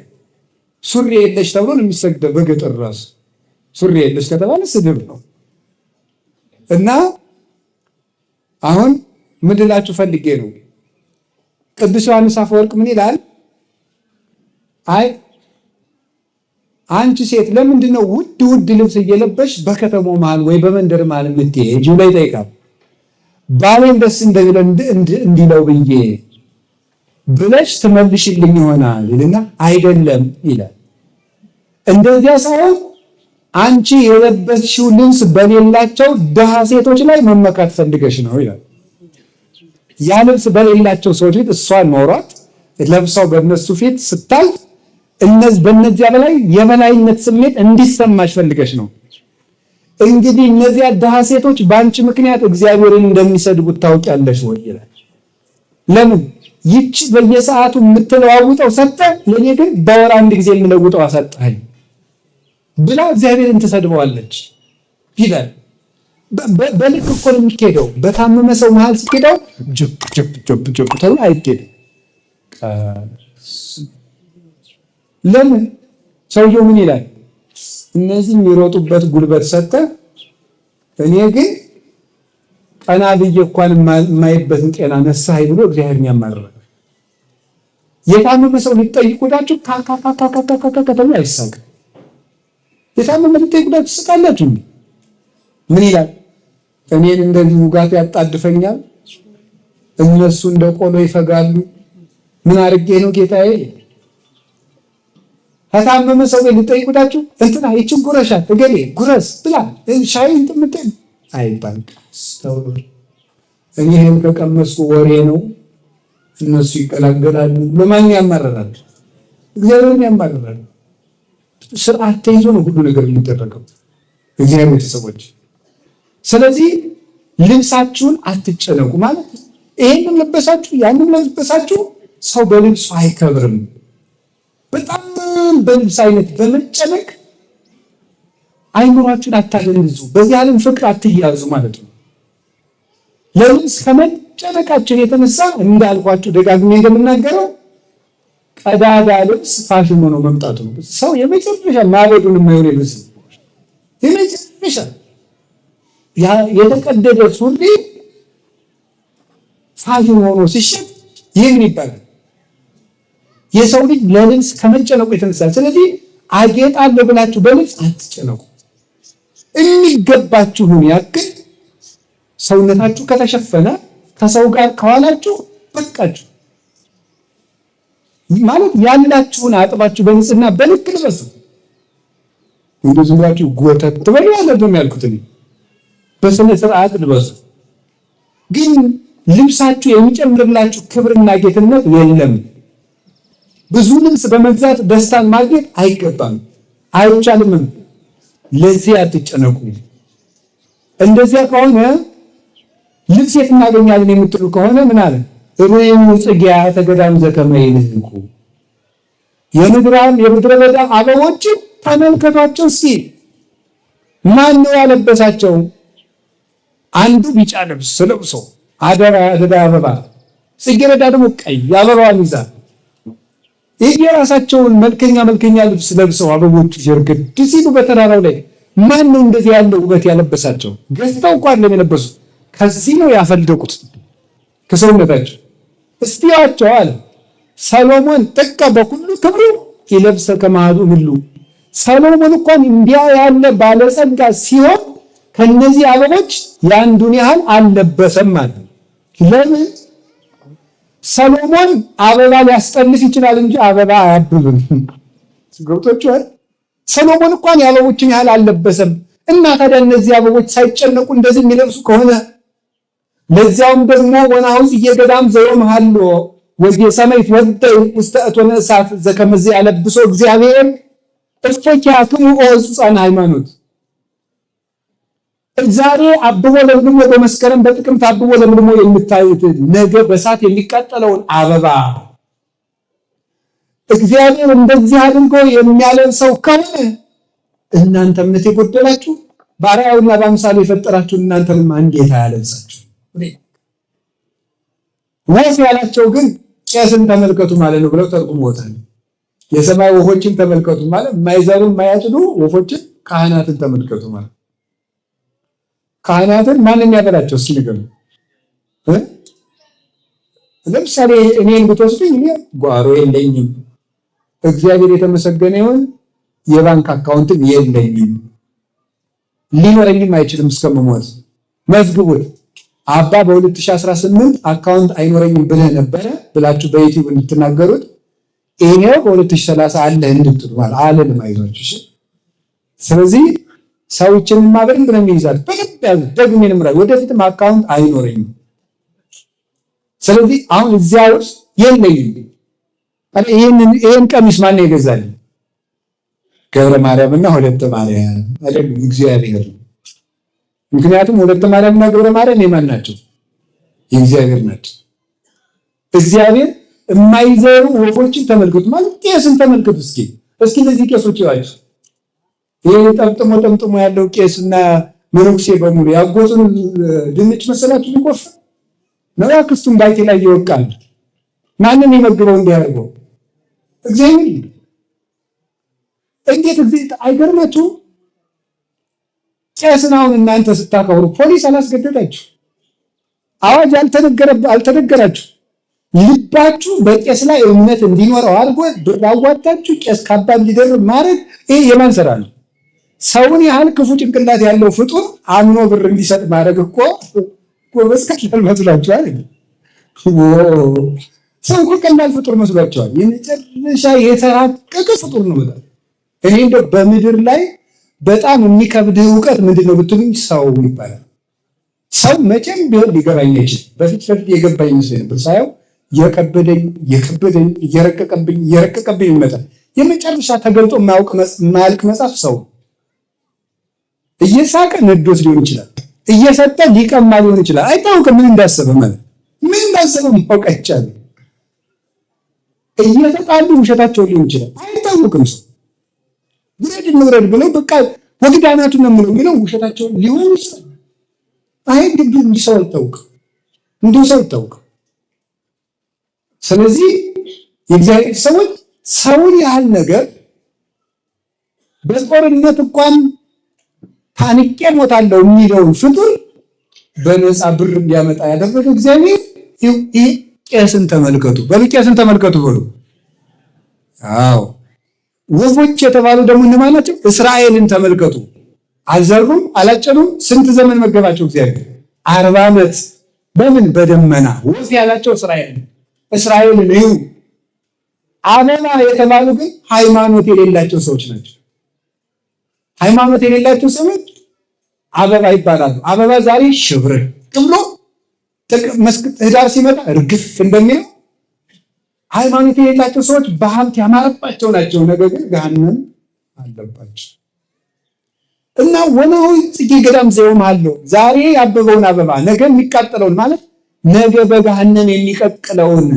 ሱሪ የለሽ ተብሎ ነው የሚሰግደው በገጠር ራሱ። ሱሪ የለሽ ከተባለ ስድብ ነው። እና አሁን ምን ልላችሁ ፈልጌ ነው፣ ቅዱስ ዮሐንስ አፈወርቅ ምን ይላል? አይ አንቺ ሴት ለምንድን ነው ውድ ልብስ እየለበሽ በከተማው መሃል ወይ በመንደር መሃል የምትሄጂው ላይ ይጠይቃል። ባሌን ደስ እንዲለው ብዬ ብለሽ ትመልሽልኝ ይሆናል ይልና አይደለም ይላል። እንደዚያ ሳይሆን አንቺ የለበስሽው ልብስ በሌላቸው ድሃ ሴቶች ላይ መመካት ፈልገሽ ነው ይላል። ያ ልብስ በሌላቸው ሰዎች ፊት እሷን ኖሯት ለብሰው በእነሱ ፊት ስታልፍ በእነዚያ በላይ የበላይነት ስሜት እንዲሰማሽ ፈልገሽ ነው። እንግዲህ እነዚያ ድሃ ሴቶች በአንቺ ምክንያት እግዚአብሔርን እንደሚሰድቡት ታውቂያለሽ ወይ ይላል። ለምን ይቺ በየሰዓቱ የምትለዋውጠው ሰጠ፣ ለእኔ ግን በወር አንድ ጊዜ የምለውጠው አሰጠኸኝ ብላ እግዚአብሔርን ትሰድበዋለች ይላል። በልክ እኮ ነው የሚኬደው። በታመመ ሰው መሃል ሲኬደው ጀብ ተብሎ አይኬድም። ለምን ሰውየው ምን ይላል? እነዚህ የሚሮጡበት ጉልበት ሰጠ፣ እኔ ግን ቀና ብዬ እንኳን የማይበትን ጤና ነሳኸኝ ብሎ እግዚአብሔርን ያማርራል። የታመመ ሰው ሊጠይቁዳችሁ ከተማ አይሳቅም። የታመመ ሊጠይቁዳችሁ ትስቃላችሁ። ምን ይላል? እኔን እንደዚህ ውጋት ያጣድፈኛል፣ እነሱ እንደ ቆሎ ይፈጋሉ። ምን አድርጌ ነው ጌታዬ? ከታመመ ሰው ሊጠይቁዳችሁ እንትና ይችን ጉረሻት እገሌ ጉረስ ብላ ሻይ እንጥምጥም አይባል ተውሎ እኔ ይሄን ከቀመስኩ ወሬ ነው እነሱ ይቀላገላሉ። ለማን ያማረራል? እግዚአብሔርን ያማረራል። ስርዓት ተይዞ ነው ሁሉ ነገር የሚደረገው እግዚአብሔር ቤተሰቦች። ስለዚህ ልብሳችሁን አትጨነቁ ማለት ይሄንን ለበሳችሁ ያንን ለበሳችሁ ሰው በልብሱ አይከብርም። በጣም በልብስ አይነት በመጨነቅ አይምሯችሁን አታገንዙ፣ በዚህ ዓለም ፍቅር አትያዙ ማለት ነው። ለልብስ ከመጨነቃችን የተነሳ እንዳልኳችሁ ደጋግሜ እንደምናገረው ቀዳዳ ልብስ ፋሽን ሆኖ መምጣቱ ነው። ሰው የመጨረሻ ማበዱን የማይሆን ልብስ የመጨረሻ የተቀደደ ሱሪ ፋሽን ሆኖ ሲሸጥ ይህን ይባላል። የሰው ልጅ ለልብስ ከመጨነቁ የተነሳ ስለዚህ አጌጣለሁ ብላችሁ በልብስ አትጨነቁ። የሚገባችሁን ያክል ሰውነታችሁ ከተሸፈነ ከሰው ጋር ከዋላችሁ በቃችሁ ማለት ያላችሁን አጥባችሁ በንጽህና በልክ ልበሱ። እንደዚህ ብላችሁ ጎተት ትበሉ ያለብም ያልኩት እኔ በስነ ስርዓት ልበሱ። ግን ልብሳችሁ የሚጨምርላችሁ ክብርና ጌትነት የለም። ብዙ ልብስ በመግዛት ደስታን ማግኘት አይገባም፣ አይቻልም። ለዚህ አትጨነቁ። እንደዚያ ከሆነ ልብስ የት እናገኛለን የምትሉ ከሆነ ምን አለ? ሩዩ ጽጌያ ተገዳም ዘከመይልኩ የምድረ በዳ አበቦችን ተመልከቷቸው ሲል ማን ነው ያለበሳቸው? አንዱ ቢጫ ልብስ ለብሶ አደራ አበባ፣ ጽጌረዳ ደግሞ ቀይ አበባዋን ይዛ የራሳቸውን መልከኛ ልብስ ለብሰው አበቦቹ ሲርግድ ሲሉ በተራራው ላይ ማን ነው እንደዚህ ያለው ውበት ያለበሳቸው? ገዝተው እንኳን የለበሱት ከዚህ ነው ያፈልደቁት ከሰውነታቸው። እስቲ ያቸው አለ ሰሎሞን ጥቀ በኩሉ ክብሩ ይለብሰ ከማዱ ምሉ። ሰሎሞን እንኳን እንዲያ ያለ ባለጸጋ ሲሆን ከነዚህ አበቦች ያንዱን ያህል አልለበሰም ማለት። ለምን? ሰሎሞን አበባ ሊያስጠልፍ ይችላል እንጂ አበባ አያብብም። ገብቶችኋል? ሰሎሞን እንኳን የአበቦችን ያህል አልለበሰም። እና ታዲያ እነዚህ አበቦች ሳይጨነቁ እንደዚህ የሚለብሱ ከሆነ ለዚያውም ደግሞ ወናውዝ እየገዳም ዘወምሃሎ ወጌሰመ ይትወደይ ውስተ እቶነ እሳት ዘከመ ያለብሶ እግዚአብሔር እፎኪያክሙ ወጽጻን ሃይማኖት። ዛሬ አብቦ ለምልሞ በመስከረም በጥቅምት አብቦ ለምልሞ የምታዩት ነገ በእሳት የሚቃጠለውን አበባ እግዚአብሔር እንደዚህ አድርጎ የሚያለብሰው ከሆነ እናንተ እምነት የጎደላችሁ በአርአያውና በአምሳሉ የፈጠራችሁ እናንተንም እንዴት አያለብሳችሁ? ወፍ ያላቸው ግን ቄስን ተመልከቱ ማለት ነው ብለው ተርጉሞታል። የሰማይ ወፎችን ተመልከቱ ማለት የማይዘሩ የማያጭዱ ወፎችን፣ ካህናትን ተመልከቱ ማለት ካህናትን ማንም ያበላቸው? እስኪ ንገሩ። ለምሳሌ እኔን ብትወስዱኝ እኔ ጓሮ የለኝም፣ እግዚአብሔር የተመሰገነ ይሁን፣ የባንክ አካውንትም የለኝም፣ ሊኖረኝም አይችልም እስከምሞት። መዝግቡት። አባ በ2018 አካውንት አይኖረኝም ብለህ ነበረ ብላችሁ በዩቲዩብ እንድትናገሩት ይሄው በ2030 አለህ እንድትሉ ማለት አለንም። አይዟችሁ እሺ። ስለዚህ ሰዎችን ማበረም ብለን ይይዛል። በቀጣይ ደግሜንም ራይ ወደፊትም አካውንት አይኖረኝም። ስለዚህ አሁን እዚያ ውስጥ የለኝም። ይሄን ቀሚስ ማን ይገዛል? ገብረ ማርያምና ወለተ ማርያም አይደል? እግዚአብሔር። ምክንያቱም ወለተ ማርያምና ገብረ ማርያም የማን ናቸው? የእግዚአብሔር ናቸው። እግዚአብሔር የማይዘሩ ወፎችን ተመልከቱ ማለት ቄስን ተመልከቱ። እስኪ እነዚህ ቄሶች ይዋዩ። ይሄ ጠምጥሞ ያለው ቄስና መነኩሴ በሙሉ ያጎቱን ድንች መሰላችሁ ሊቆፍ ነው። ያክስቱን ባይቴ ላይ ይወቃል። ማንን ይመግበው እንዲያርገው? እግዚአብሔር። እንዴት አይገርማችሁ? ቄስን አሁን እናንተ ስታከብሩ ፖሊስ አላስገደዳችሁ፣ አዋጅ አልተነገራችሁ። ልባችሁ በቄስ ላይ እምነት እንዲኖረው አድርጎ ብር አዋጣችሁ ቄስ ካባ እንዲደርብ ማድረግ ይሄ የማን ስራ ነው? ሰውን ያህል ክፉ ጭንቅላት ያለው ፍጡር አምኖ ብር እንዲሰጥ ማድረግ እኮ ጎበዝ ቀላል መስሏችኋል? ሰው እኮ ቀላል ፍጡር መስሏችኋል? የመጨረሻ የተራቀቀ ፍጡር ነው። በጣም እኔ እንደው በምድር ላይ በጣም የሚከብድ እውቀት ምንድነው ብትሉኝ ሰው ይባላል። ሰው መቼም ቢሆን ሊገባኝ አይችልም። በፊት የገባኝ መስሎኝ ነበር። ሳየው የከበደኝ እየረቀቀብኝ ይመጣል። የመጨረሻ ተገልጦ የማያልቅ መጽሐፍ ሰው። እየሳቀ ንዶት ሊሆን ይችላል፣ እየሰጠ ሊቀማ ሊሆን ይችላል። አይታወቅም ምን እንዳሰበ ማለት ምን እንዳሰበ ማወቅ አይቻልም። እየተጣሉ ውሸታቸው ሊሆን ይችላል። አይታወቅም። ሰው ግረድ እንውረድ ብለው በቃ ወግዳናቱን ነው የሚለው ውሸታቸው ሊሆን ይችላል። እንዲህ ሰው አይታወቅም። ስለዚህ የእግዚአብሔር ሰዎች ሰውን ያህል ነገር በጦርነት እንኳን ታንቄ ሞታለሁ የሚለውን ፍጡር በነፃ ብር እንዲያመጣ ያደረገ እግዚአብሔር። ይህ ቄስን ተመልከቱ በሉ፣ ቄስን ተመልከቱ በሉ። አዎ ወፎች የተባሉ ደግሞ እነማን ናቸው? እስራኤልን ተመልከቱ። አልዘሩም፣ አላጨዱም። ስንት ዘመን መገባቸው እግዚአብሔር? 40 ዓመት። በምን? በደመና። ወፍ ያላቸው እስራኤልን እዩ። አበባ የተባሉ ግን ሃይማኖት የሌላቸው ሰዎች ናቸው። ሃይማኖት የሌላቸው ሰዎች አበባ ይባላሉ። አበባ ዛሬ ሽብርቅ ብሎ ህዳር ሲመጣ እርግፍ እንደሚለው ሃይማኖት የሌላቸው ሰዎች በሀብት ያማረባቸው ናቸው። ነገር ግን ገሃነም አለባቸው። እና ወናው ጽጌ ገዳም ዘወምሃሎ ዛሬ ያበበውን አበባ ነገ የሚቃጠለውን ማለት ነገ በገሃነም የሚቀቅለውን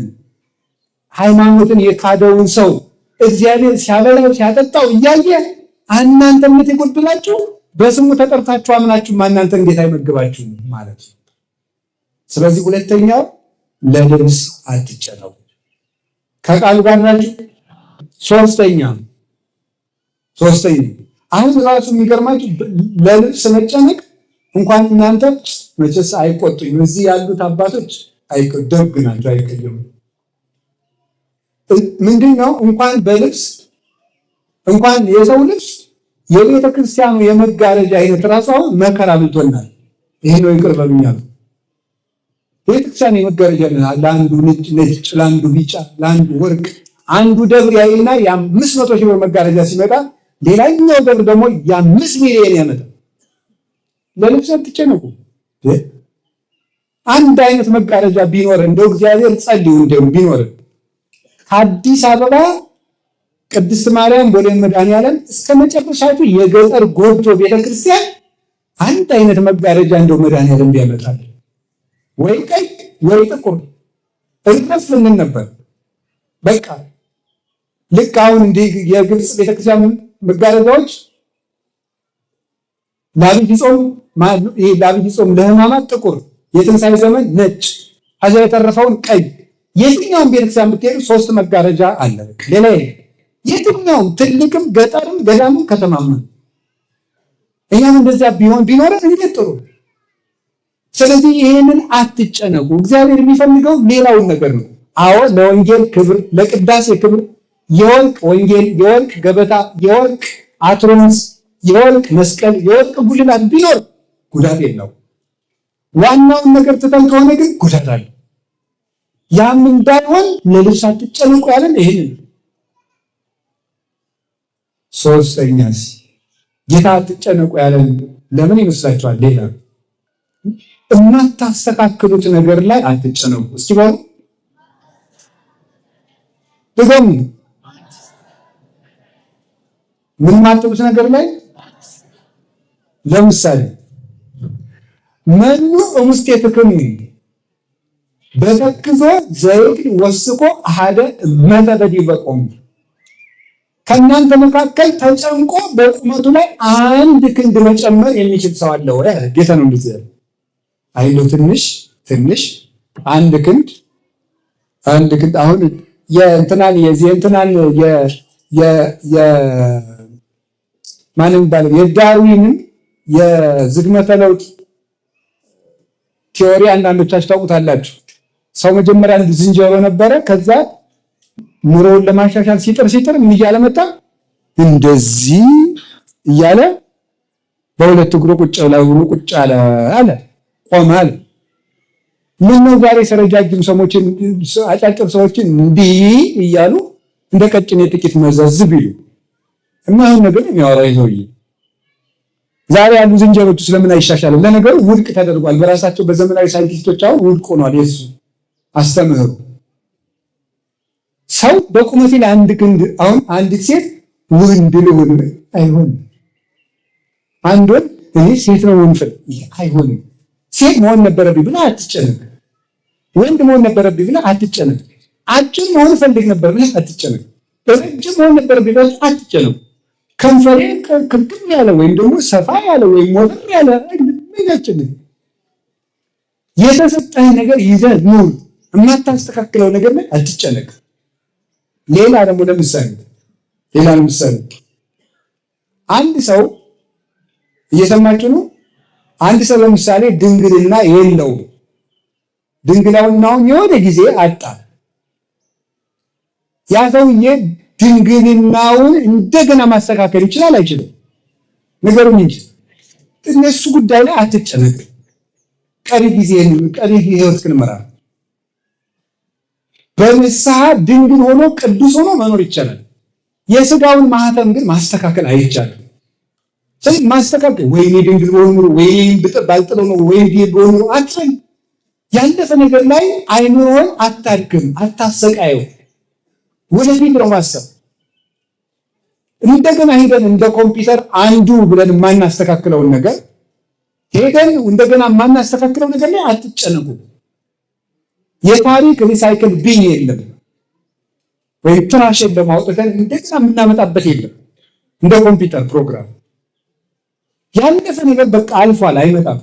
ሃይማኖትን የካደውን ሰው እግዚአብሔር ሲያበላው ሲያጠጣው እያየ እናንተ እምነት የጎደላችሁ በስሙ ተጠርታችሁ አምናችሁ እናንተ እንዴት አይመግባችሁ ማለት ነው። ስለዚህ ሁለተኛው ለልብስ አትጨነቁ። ከቃሉ ጋር ናችሁ። ሶስተኛ አሁን ራሱ የሚገርማችሁ ለልብስ መጨነቅ እንኳን እናንተ መቼስ አይቆጡኝ። እዚህ ያሉት አባቶች ደግ ናቸው፣ አይቀየሙ። ምንድነው እንኳን በልብስ እንኳን የሰው ልብስ የቤተ ክርስቲያኑ የመጋረጃ አይነት ራሱ አሁን መከራ ብልቶናል። ይሄ ነው ይቅር በሉኛል። ቤተክርስቲያን የመጋረጃ ለአንዱ ነጭ፣ ለአንዱ ቢጫ፣ ለአንዱ ወርቅ። አንዱ ደብር ያይና የ500 ሺህ ብር መጋረጃ ሲመጣ ሌላኛው ደብር ደግሞ የ5 ሚሊዮን ያመጣል። ለልብስ አትጨነቁ። አንድ አይነት መጋረጃ ቢኖር እንደው እግዚአብሔር ጸልዩ እንደው ቢኖር ከአዲስ አበባ ቅድስት ማርያም ቦሌ መድኃኔዓለም እስከ መጨረሻቱ የገጠር ጎጆ ቤተክርስቲያን አንድ አይነት መጋረጃ እንደው መድኃኔዓለም ቢያመጣል ወይ ቀይ ወይ ጥቁር እርፍ ምን ነበር። በቃ ልክ አሁን እንደ የግብፅ ቤተክርስቲያን መጋረጃዎች ለአብይ ጾም ለሕማማት ጥቁር፣ የትንሣኤ ዘመን ነጭ፣ ከዛ የተረፈውን ቀይ። የትኛውም ቤተክርስቲያን ብትሄዱ 3 መጋረጃ አለ። ሌላ የትኛውም ትልቅም ገጠርም ገዳምም ከተማም። እኛም እንደዚያ ቢኖረን እንዴት ጥሩ። ስለዚህ ይሄንን አትጨነቁ። እግዚአብሔር የሚፈልገው ሌላውን ነገር ነው። አዎ ለወንጌል ክብር፣ ለቅዳሴ ክብር የወርቅ ወንጌል፣ የወርቅ ገበታ፣ የወርቅ አትሮንስ፣ የወርቅ መስቀል፣ የወርቅ ጉልላት ቢኖር ጉዳት የለው። ዋናውን ነገር ትተን ከሆነ ግን ጉዳት አለ። ያም እንዳይሆን ለልብስ አትጨነቁ ያለን ይሄንን። ሶስተኛስ ጌታ አትጨነቁ ያለን ለምን ይመስላችኋል? ሌላ የማታስተካክሉት ነገር ላይ አትጨነቁ። እስኪ ባሉ ደግሞ ምን ማጥቡት ነገር ላይ ለምሳሌ መኑ እሙስቴትክሙ በተክዞ ዘይት ወስቆ አሐደ መተበዲበቆም ከእናንተ መካከል ተጨንቆ በቁመቱ ላይ 1 ክንድ መጨመር የሚችል ሰው አለ ወይ? ጌታ ነው እንደዚህ ያለው። አይሎ ትንሽ 1 ክንድ አሁን የእንትናን ማንም ባለው የዳርዊንን የዝግመተ ለውጥ ቲዮሪ አንዳንዶቻችሁ ታውቁታላችሁ። ሰው መጀመሪያ ዝንጀሮ ነበረ። ከዛ ኑሮውን ለማሻሻል ሲጥር ምን እያለ መጣ? እንደዚህ እያለ በሁለት እግሩ ቁጭ አለ ቆመ አለ። ምን ነው ዛሬ ረጃጅም ሰዎችን አጫጭር ሰዎችን እንዲህ እያሉ እንደ ቀጭኔ ጥቂት መዘዝ ቢሉ የማይሆን ነገር የሚያወራ ይዘውይ ዛሬ ያሉ ዝንጀሮች ስለምን አይሻሻልም? ለነገሩ ውድቅ ተደርጓል። በራሳቸው በዘመናዊ ሳይንቲስቶች አሁን ውድቅ ሆኗል የሱ አስተምህሮ። ሰው በቁመቴ ላይ 1 ክንድ አሁን አንዲት ሴት ወንድ ልሁን አይሆንም። አንድ ወንድ እኔ ሴት ነው ወንፈል አይሆንም። ሴት መሆን ነበረብኝ ብለህ አትጨነቅ። ወንድ መሆን ነበረብኝ ብለህ አትጨነቅ። አጭር መሆን ፈልግ ነበር ብለህ አትጨነቅ። ረጅም መሆን ነበረብኝ ብለህ አትጨነቅ። ከንፈሬ ክርክም ያለ ወይም ደግሞ ሰፋ ያለ ወይም ሞተር ያለ ምንያችን የተሰጠህ ነገር ይዘህ ኑር። የማታስተካክለው ነገር ላይ አትጨነቅ። ሌላ ደግሞ ለምሳሌ አንድ ሰው እየሰማችሁ ነው። አንድ ሰው ለምሳሌ ድንግልና የለው። ድንግልናውን የሆነ ጊዜ አጣ። ያ ሰውዬ ድንግልናውን እንደገና ማስተካከል ይችላል አይችልም? ነገሩን እንጂ እነሱ ጉዳይ ላይ አትጨነቅ። ቀሪ ህይወትህን ምራ። በንስሐ ድንግል ሆኖ ቅዱስ ሆኖ መኖር ይቻላል። የስጋውን ማህተም ግን ማስተካከል አይቻልም። ስለዚህ ማስተካከል ወይኔ ድንግል በሆኑ ወይኔ ባልጥለው ነው ወይኔ በሆኑ አትፈኝ። ያለፈ ነገር ላይ አይኑሮን አታድክም፣ አታሰቃየው። ወደፊት ነው ማሰብ። እንደገና ሄደን እንደ ኮምፒውተር አንዱ ብለን የማናስተካክለውን ነገር ሄደን እንደገና የማናስተካክለው ነገር ላይ አትጨነቁ። የታሪክ ሪሳይክል ቢን የለም ወይ ትራሽን ለማውጣት እንደገና የምናመጣበት የለም። እንደ ኮምፒውተር ፕሮግራም ያለፈ ነገር በቃ አልፏል፣ አይመጣም።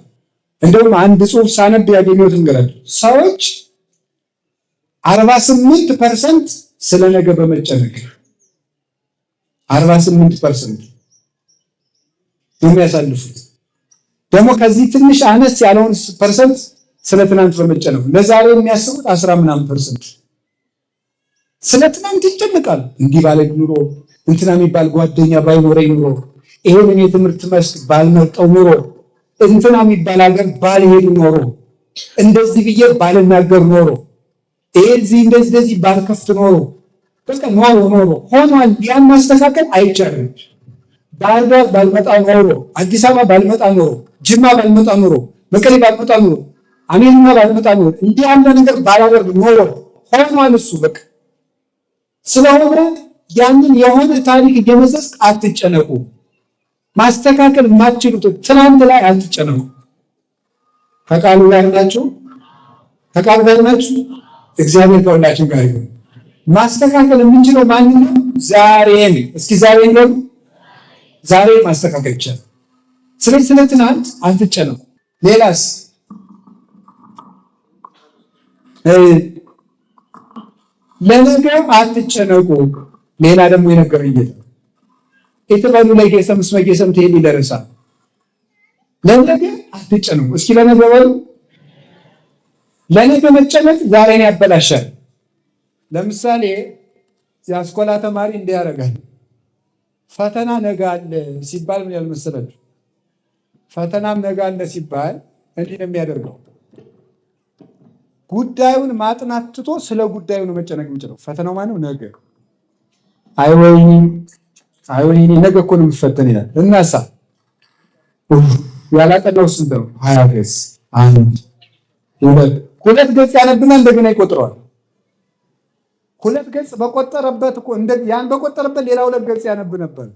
እንደውም አንድ ጽሑፍ ሳነብ ያገኘሁት እንገራለሁ። ሰዎች 48% ስለ ነገ በመጨነቅ 48% የሚያሳልፉት ደግሞ ከዚህ ትንሽ አነስ ያለውን ፐርሰንት ስለ ትናንት በመጨነቅ ለዛሬ የሚያስቡት 10% ስለ ትናንት ይጨነቃሉ። እንዲህ ባለ ኑሮ እንትና የሚባል ጓደኛ ባይኖረኝ ኑሮ ይሄን የትምህርት መስክ ባልመርጠው ኑሮ እንትና የሚባል ሀገር ባልሄድ ኖሮ እንደዚህ ብዬ ባልናገር ኖሮ እዚህ እንደዚህ ባልከፍት ኖሮ በቃ ኖሮ ሆኗል። ያን ማስተካከል አይቻልም። ባህር ዳር ባልመጣ ኖሮ፣ አዲስ አበባ ባልመጣ ኖሮ፣ ጅማ ባልመጣ ኖሮ፣ መቀሌ ባልመጣ ኖሮ፣ አሜሪካ ባልመጣ ኖሮ፣ እንዲህ ያለ ነገር ባላደርግ ኖሮ ሆኗል። እሱ በቃ ስለሆነ ያንን የሆነ ታሪክ እየመዘዝክ አትጨነቁ። ማስተካከል የማትችሉት ትናንት ላይ አትጨነቁ። ከቃሉ ጋር ናችሁ። ከቃሉ ጋር ናችሁ። እግዚአብሔር ከሁላችን ጋር ይሁን። ማስተካከል የምንችለው ማንን ነው? ዛሬን። እስኪ ዛሬን ነው። ዛሬ ማስተካከል ይቻላል። ስለዚህ ስለ ትናንት አትጨነቁ። ሌላስ ለነገ አትጨነቁ። ሌላ ደግሞ የነገረኝ ጌታ ኢትበሉ ለጌሰም እስመ ጌሰም ትሄድ ይደርሳል። ለነገ አትጨነቁ። እስኪ ለነገ በሉ። ለነገ መጨነቅ ዛሬን ያበላሻል። ለምሳሌ የአስኮላ ተማሪ እንዲህ ያደርጋል። ፈተና ነገ አለ ሲባል ምን ያልመሰላችሁ? ፈተናም ነገ አለ ሲባል እንዲህ ነው የሚያደርገው። ጉዳዩን ማጥናት ትቶ ስለ ጉዳዩ ነው መጨነቅ የሚችለው። ፈተናው ማነው? ነገ። አይወይኒ ነገ እኮ ነው የሚፈተን ይላል። እናሳ ያላጠናው ስንት ነው? 20 ገጽ ሁለት ገጽ ያነብና እንደገና ይቆጥረዋል። ሁለት ገጽ በቆጠረበት እኮ ያን በቆጠረበት ሌላ ሁለት ገጽ ያነብ ነበር።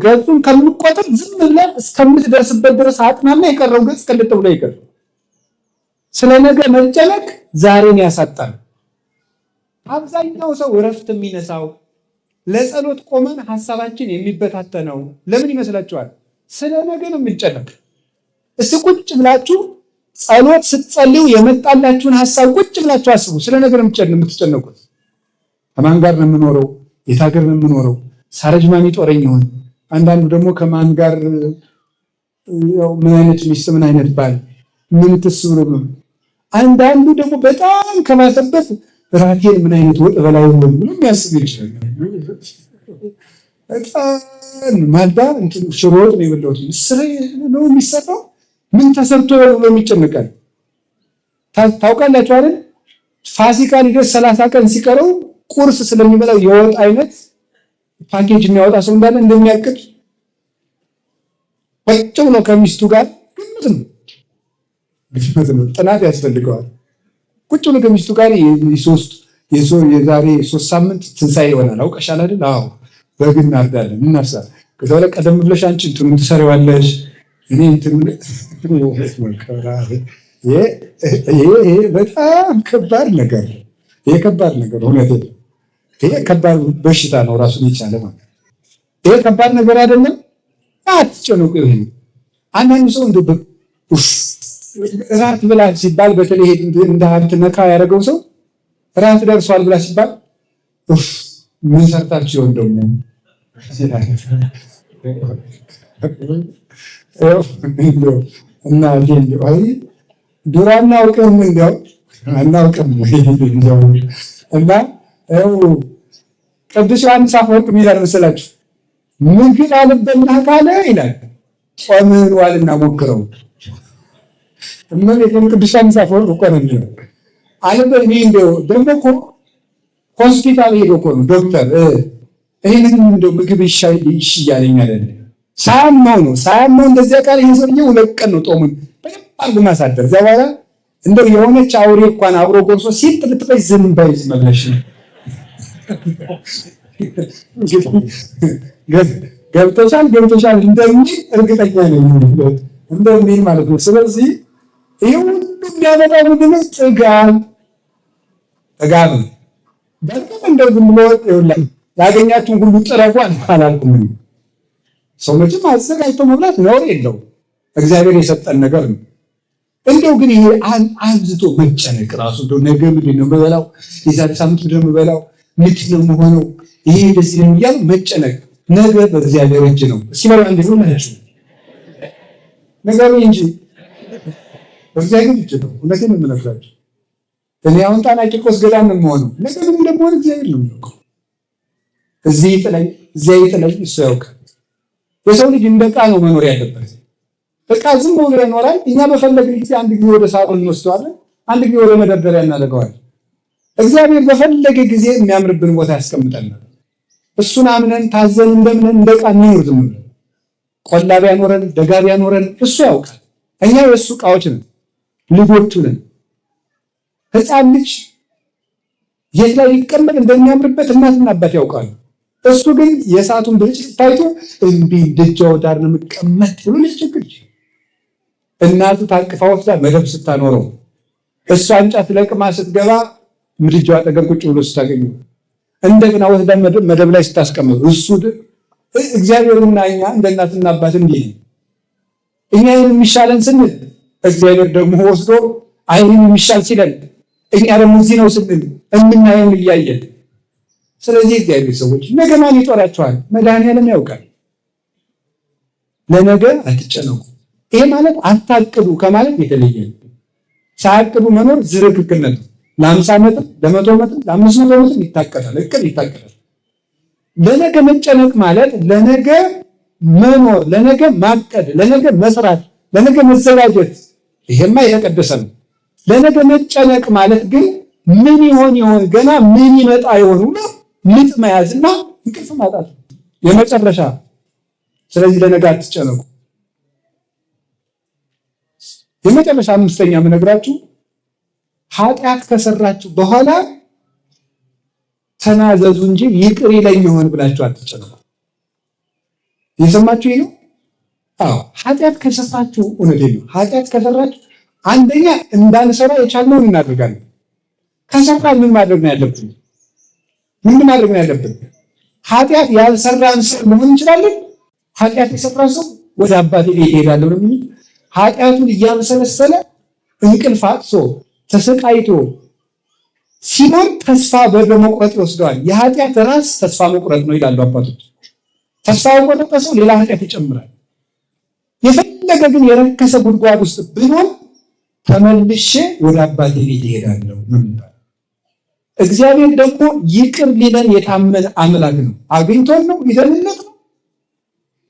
ገጹን ከምቆጥር ዝም ብለህ እስከምትደርስበት ድረስ አጥናና የቀረው ገጽ ቅልጥ ብሎ ይቀር። ስለ ነገ መጨነቅ ዛሬን ያሳጣል። አብዛኛው ሰው እረፍት የሚነሳው ለጸሎት ቆመን ሐሳባችን የሚበታተነው ለምን ይመስላችኋል? ስለ ነገ ነው የምንጨነቅ። እስቲ ቁጭ ብላችሁ ጸሎት ስትጸልዩ የመጣላችሁን ሐሳብ ቁጭ ብላችሁ አስቡ። ስለ ነገር የምትጨነቁት ከማን ጋር ነው የምኖረው? የት ሀገር ነው የምኖረው? ሳረጅ ማን ይጦረኝ ይሆን? አንዳንዱ ደግሞ ከማን ጋር ምን አይነት ሚስት፣ ምን አይነት ባል፣ ምን ትስብሩ ነው። አንዳንዱ ደግሞ በጣም ከማሰበት ራቴን ምን አይነት ወጥ በላይ ነው ብሎ የሚያስብ ይችላል። በጣም ማልዳ እንትን ሽሮ ወጥ ነው የበላሁት ምስር ነው የሚሰራው ምን ተሰርቶ ብሎ የሚጨነቃል። ታውቃላችሁ አይደል? ፋሲካ ሊደርስ 30 ቀን ሲቀረው ቁርስ ስለሚበላው የወጥ አይነት ፓኬጅ የሚያወጣ ሰው እንዳለ እንደሚያቅድ ቁጭ ብሎ ከሚስቱ ጋር ግምት ነው። ጥናት ያስፈልገዋል። ቁጭ ብሎ ከሚስቱ ጋር የዛሬ 3 ሳምንት ትንሣኤ ይሆናል። አውቀሻል አይደል? አዎ በግ እናርዳለን እናርሳለን። ከዛ በኋላ ቀደም ብለሽ አንቺ እንትኑን ትሰሪዋለሽ እኔ እንትን ይሄ በጣም ከባድ ነገር ነው። ይሄ ከባድ ነገር እውነቴን ነው። ይሄ ከባድ በሽታ ነው ራሱን የቻለ ማለት። ይሄ ከባድ ነገር አይደለም። አትጨነቁ። ይሄ አንዳንድ ሰው እንደ እራት ብላ ሲባል በተለይ እንደ ሀብት ነካ ያደረገው ሰው እራት ደርሷል ብላ ሲባል ምን ሰርታችሁ ይሆን ደግሞ እና ድሮ አናውቅም እንዲያው አናውቅም እና ቅዱስ ዮሐንስ አፈወርቅ የሚላል መሰላችሁ? ምግብ አልበላ ካለ ይላል ጾምን ዋልና ሞክረው። እመቤቴን ቅዱስ ዮሐንስ አፈወርቅ እኮ ነው የሚለው አልበላ እንደው ደግሞ እኮ ሆስፒታል ሄዶ እኮ ነው ዶክተር ይሄንን እንደው ምግብ ይሻለኝ አይደል? ሳያመው እንደዚያ ቃል ይሄ ሰውዬ 2 ቀን ነው ጦሙን በደንብ አድርጎ ማሳደር። እዚያ በኋላ እንደው የሆነች አውሬ እንኳን አብሮ ጎርሶ ሲጥ ልትበይ ዝም በይ ዝመለሽ ገብቶሻል እንደሚል እርግጠኛ ነኝ እንደሚል ማለት ነው። ስለዚህ ይሄ ሁሉ የሚያመጣው ምንድን ነው? ጥጋብ ነው። በእርግጥ እንደው ዝም ብሎ ይኸውልህ ያገኛችሁን ሁሉ ጥረጉ አላልኩም። ሰው መቼም አዘጋጅቶ መብላት ነውር የለውም፣ እግዚአብሔር የሰጠን ነገር ነው። እንደው ግን ይሄ አብዝቶ መጨነቅ ራሱ እንደው ነገ ምንድን ነው የምበላው፣ የዛሬ ሳምንት ምንድን ነው የምበላው፣ ምንድን ነው የምሆነው፣ ይሄ እንደዚህ ነው እያሉ መጨነቅ ነገ በእግዚአብሔር እጅ ነው። እስኪ በላ እንዴት ነው ናችሁ ነገሩ እንጂ በእግዚአብሔር እጅ ነው። እውነቴን ነው የምነግራችሁ። እኔ አሁን ጣና ቂርቆስ ገዳም ነው የምሆነው፣ ነገ ምን እንደምሆን እግዚአብሔር ነው የሚያውቀው። እዚህ ይጥለኝ እዚያ ይጥለኝ እሱ ያውቃል። የሰው ልጅ እንደ ዕቃ ነው መኖር ያለበት። በቃ ዝም ብሎ ይኖራል። እኛ በፈለግን ጊዜ አንድ ጊዜ ወደ ሳጥን እንወስደዋለን፣ አንድ ጊዜ ወደ መደርደሪያ እናደርገዋለን። እግዚአብሔር በፈለገ ጊዜ የሚያምርብን ቦታ ያስቀምጠናል። እሱን አምነን ታዘን እንደምን እንደቃ እንኑር። ዝም ብለን ቆላ ቢያኖረን ደጋ ቢያኖረን እሱ ያውቃል። እኛ የእሱ ዕቃዎች ነን፣ ልጆቹ ነን። ሕፃን ልጅ የት ላይ ሊቀመጥ እንደሚያምርበት እናትና አባት ያውቃሉ። እሱ ግን የእሳቱን ብልጭ ታይቶ እምቢ ደጃው ዳር ነው የምቀመጥ ብሎ ሊቸግር ይችላል። እናቱ ታቅፋ ወስዳ መደብ ስታኖረው እሷ እንጨት ለቅማ ስትገባ ምድጃው አጠገብ ቁጭ ብሎ ስታገኙ እንደገና ወስዳ መደብ ላይ ስታስቀምጡ እሱ እግዚአብሔርና እኛ እንደ እናትና አባት እንዲህ እኛ የሚሻለን ስንል እግዚአብሔር ደግሞ ወስዶ አይን የሚሻል ሲለን እኛ ደግሞ እዚህ ነው ስንል የምናየውን እያየን። ስለዚህ እግዚአብሔር ሰዎች ነገ ማን ይጦራቸዋል? መድኃኒዓለም ያውቃል። ለነገ አትጨነቁ። ይሄ ማለት አታቅዱ ከማለት የተለየ ነው። ሳያቅዱ መኖር ዝርክርክነት ነው። ለ50 ዓመት ለ100 ዓመት ለ500 ዓመት ይታቀዳል፣ እቅድ ይታቀዳል። ለነገ መጨነቅ ማለት ለነገ መኖር፣ ለነገ ማቀድ፣ ለነገ መስራት፣ ለነገ መዘጋጀት፣ ይሄማ የተቀደሰ ነው። ለነገ መጨነቅ ማለት ግን ምን ይሆን ገና ምን ይመጣ ይሆን ነው ምጥ መያዝና እንቅልፍ ማጣት የመጨረሻ። ስለዚህ ለነገ አትጨነቁ። የመጨረሻ አምስተኛ የምነግራችሁ ኃጢአት ከሰራችሁ በኋላ ተናዘዙ እንጂ ይቅር ይለኝ ይሆን ብላችሁ አትጨነቁ። የሰማችሁ ይሄ ነው። አዎ ኃጢአት ከሰራችሁ እውነቴን ነው። ኃጢአት ከሰራችሁ አንደኛ እንዳንሰራ የቻልነውን እናደርጋለን። ከሰራ ምን ማድረግ ነው ያለብን? ምን ማድረግ ነው ያለብን? ኃጢአት ያልሰራን ሰው መሆን እንችላለን። ኃጢአት የሰራ ሰው ወደ አባቴ ቤት እሄዳለሁ ነው የሚል ኃጢአቱን እያመሰለሰለ እንቅልፍ አጥቶ ተሰቃይቶ ሲኖር ተስፋ በመቁረጥ ይወስደዋል። የኃጢአት ራስ ተስፋ መቁረጥ ነው ይላሉ አባቶች። ተስፋ የቆረጠ ሰው ሌላ ኃጢአት ይጨምራል። የፈለገ ግን የረከሰ ጉድጓድ ውስጥ ብኖር ተመልሼ ወደ አባቴ ቤት እሄዳለሁ ነው የሚባለው። እግዚአብሔር ደግሞ ይቅር ሊለን የታመነ አምላክ ነው። አግኝቶን ነው ይዘንለት ነው።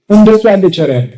እንደሱ ያለ ቸር ያለ